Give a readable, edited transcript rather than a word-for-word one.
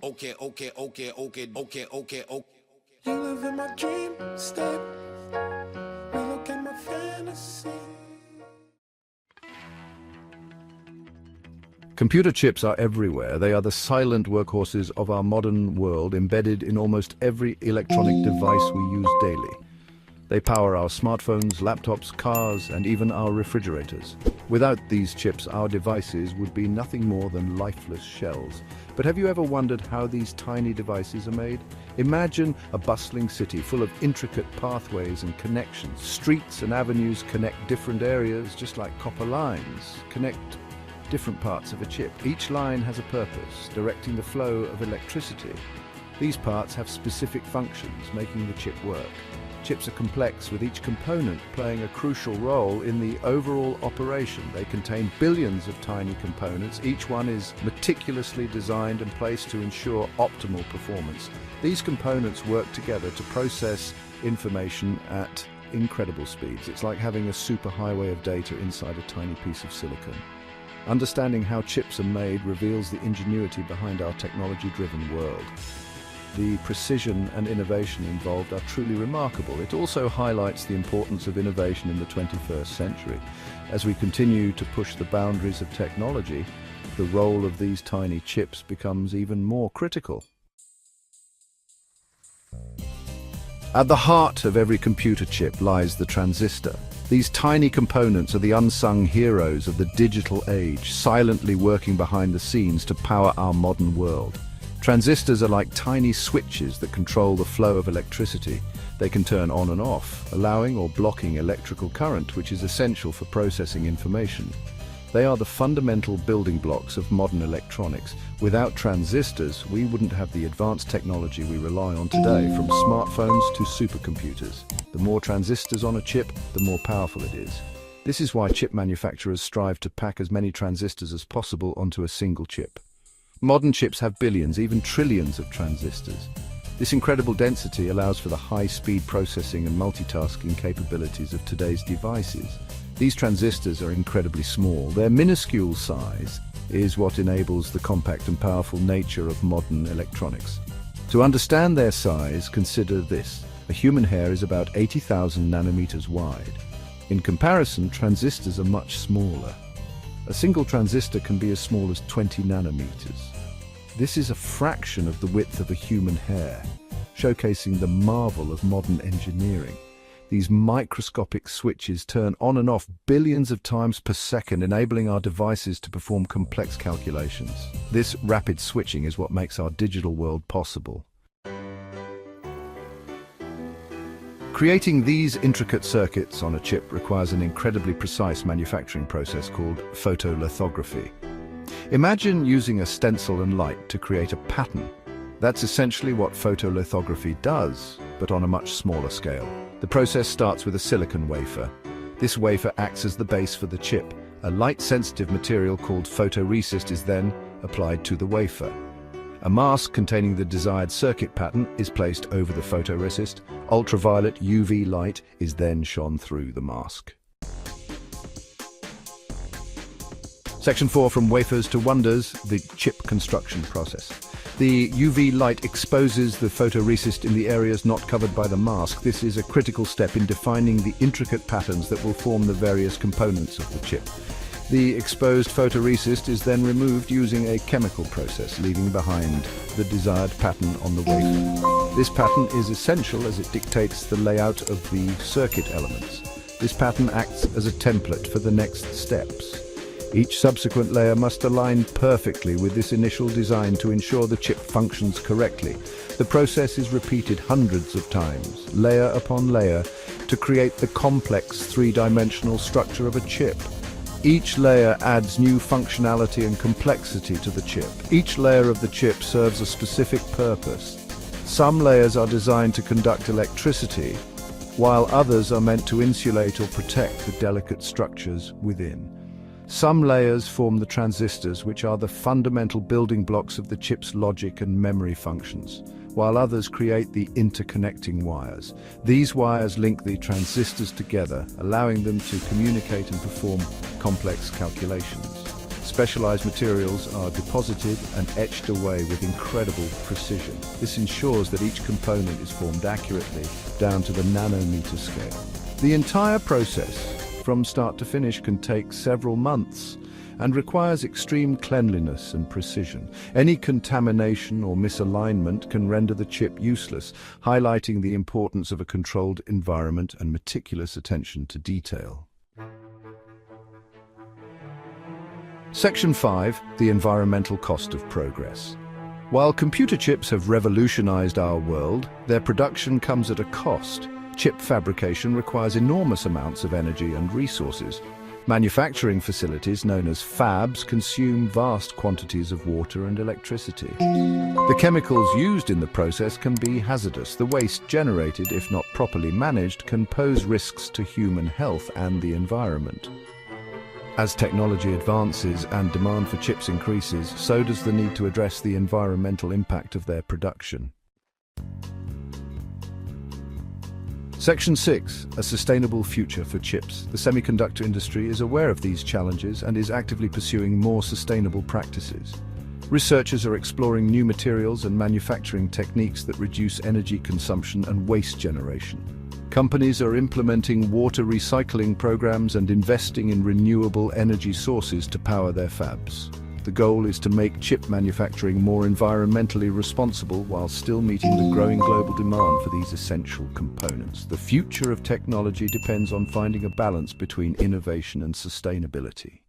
Okay, okay, okay, okay, okay, okay, okay. You live in my dream state. We look in my fantasy. Computer chips are everywhere. They are the silent workhorses of our modern world, embedded in almost every electronic device we use daily. They power our smartphones, laptops, cars, and even our refrigerators. Without these chips, our devices would be nothing more than lifeless shells. But have you ever wondered how these tiny devices are made? Imagine a bustling city full of intricate pathways and connections. Streets and avenues connect different areas, just like copper lines connect different parts of a chip. Each line has a purpose, directing the flow of electricity. These parts have specific functions, making the chip work. Chips are complex, with each component playing a crucial role in the overall operation. They contain billions of tiny components. Each one is meticulously designed and placed to ensure optimal performance. These components work together to process information at incredible speeds. It's like having a superhighway of data inside a tiny piece of silicon. Understanding how chips are made reveals the ingenuity behind our technology-driven world. The precision and innovation involved are truly remarkable. It also highlights the importance of innovation in the 21st century. As we continue to push the boundaries of technology, the role of these tiny chips becomes even more critical. At the heart of every computer chip lies the transistor. These tiny components are the unsung heroes of the digital age, silently working behind the scenes to power our modern world. Transistors are like tiny switches that control the flow of electricity. They can turn on and off, allowing or blocking electrical current, which is essential for processing information. They are the fundamental building blocks of modern electronics. Without transistors, we wouldn't have the advanced technology we rely on today, from smartphones to supercomputers. The more transistors on a chip, the more powerful it is. This is why chip manufacturers strive to pack as many transistors as possible onto a single chip. Modern chips have billions, even trillions of transistors. This incredible density allows for the high-speed processing and multitasking capabilities of today's devices. These transistors are incredibly small. Their minuscule size is what enables the compact and powerful nature of modern electronics. To understand their size, consider this. A human hair is about 80,000 nanometers wide. In comparison, transistors are much smaller. A single transistor can be as small as 20 nanometers. This is a fraction of the width of a human hair, showcasing the marvel of modern engineering. These microscopic switches turn on and off billions of times per second, enabling our devices to perform complex calculations. This rapid switching is what makes our digital world possible. Creating these intricate circuits on a chip requires an incredibly precise manufacturing process called photolithography. Imagine using a stencil and light to create a pattern. That's essentially what photolithography does, but on a much smaller scale. The process starts with a silicon wafer. This wafer acts as the base for the chip. A light-sensitive material called photoresist is then applied to the wafer. A mask containing the desired circuit pattern is placed over the photoresist. Ultraviolet UV light is then shone through the mask. Section 4, from wafers to wonders, the chip construction process. The UV light exposes the photoresist in the areas not covered by the mask. This is a critical step in defining the intricate patterns that will form the various components of the chip. The exposed photoresist is then removed using a chemical process, leaving behind the desired pattern on the wafer. This pattern is essential as it dictates the layout of the circuit elements. This pattern acts as a template for the next steps. Each subsequent layer must align perfectly with this initial design to ensure the chip functions correctly. The process is repeated hundreds of times, layer upon layer, to create the complex three-dimensional structure of a chip. Each layer adds new functionality and complexity to the chip. Each layer of the chip serves a specific purpose. Some layers are designed to conduct electricity, while others are meant to insulate or protect the delicate structures within. Some layers form the transistors, which are the fundamental building blocks of the chip's logic and memory functions, while others create the interconnecting wires. These wires link the transistors together, allowing them to communicate and perform complex calculations. Specialized materials are deposited and etched away with incredible precision. This ensures that each component is formed accurately down to the nanometer scale. The entire process, from start to finish, can take several months and requires extreme cleanliness and precision. Any contamination or misalignment can render the chip useless, highlighting the importance of a controlled environment and meticulous attention to detail. Section 5. The environmental cost of progress. While computer chips have revolutionized our world, their production comes at a cost. Chip fabrication requires enormous amounts of energy and resources. Manufacturing facilities, known as fabs, consume vast quantities of water and electricity. The chemicals used in the process can be hazardous. The waste generated, if not properly managed, can pose risks to human health and the environment. As technology advances and demand for chips increases, so does the need to address the environmental impact of their production. Section 6. A sustainable future for chips. The semiconductor industry is aware of these challenges and is actively pursuing more sustainable practices. Researchers are exploring new materials and manufacturing techniques that reduce energy consumption and waste generation. Companies are implementing water recycling programs and investing in renewable energy sources to power their fabs. The goal is to make chip manufacturing more environmentally responsible while still meeting the growing global demand for these essential components. The future of technology depends on finding a balance between innovation and sustainability.